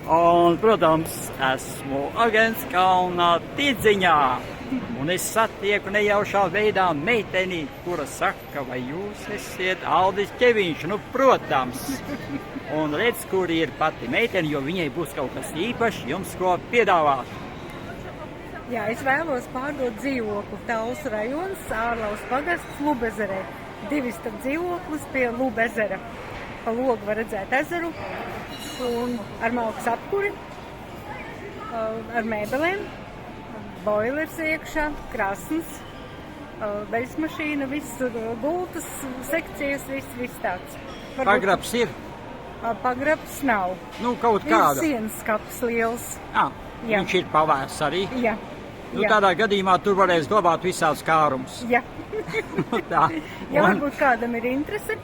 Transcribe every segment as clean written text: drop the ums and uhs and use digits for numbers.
Un, protams, esmu agents Kalna tirdziņā. Un es satieku nejaušā veidā meiteni, kura saka, vai jūs esiet Aldis Ķeviņš? Nu, protams. Un redz, kur ir pati meiteni, jo viņai būs kaut kas īpašs jums ko piedāvāt. Jā, es vēlos pārdot dzīvokli Talsu rajons, Ārlaus pagasts, Lubezerē. 2 stāv dzīvoklis pie Lubezera. Pa logu var redzēt ezeru un ar malkas apkuri, ar mēbelēm, boilers iekšā, krasns, veļas mašīna, viss gultas, sekcijas, viss tāds. Pagrabs ir? Pagrabs nav. Nu, kaut kāda. Ir sienas skats liels. Jā. Viņš ir pavērsts arī? Jā. Nu, tādā gadījumā tur varēs glabāt visādus kārumus. Jā. Tā. Ja varbūt kādam ir interese,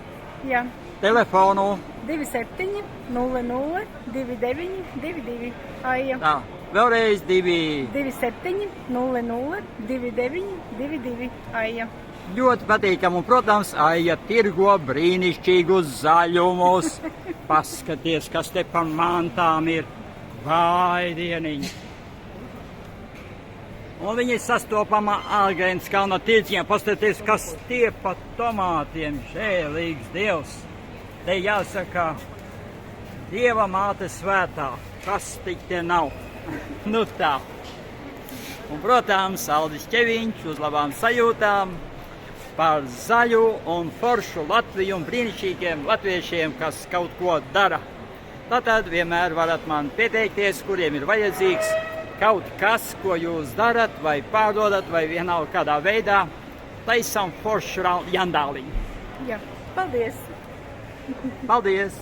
jā. Telefonu? 27 00 29 22. Aija. Tā. Vēlreiz 27 00 29 22. Aija. Ļoti patīkam, un, protams, Aija tirgo brīnišķīgus zaļumus. Paskaties, kas te par mantām ir. Vai dieniņi! Un viņi sastopama agents Kalna tirdziņā. Paskatieties, kas tie pa tomātiem. Žēlīgs Dievs! Te jāsaka, Dieva māte svētā. Kas tik te nav? Nu tā. Un, protams, Aldis Ķeviņš uz labām sajūtām par zaļu un foršu Latviju un brīnišķīgiem latviešiem, kas kaut ko dara. Tātad vienmēr varat man pieteikties, kuriem ir vajadzīgs kaut kas, ko jūs darat vai pārdodat vai vienalga kādā veidā. Taisam foršu jandāliņu. Jā, paldies! Paldies!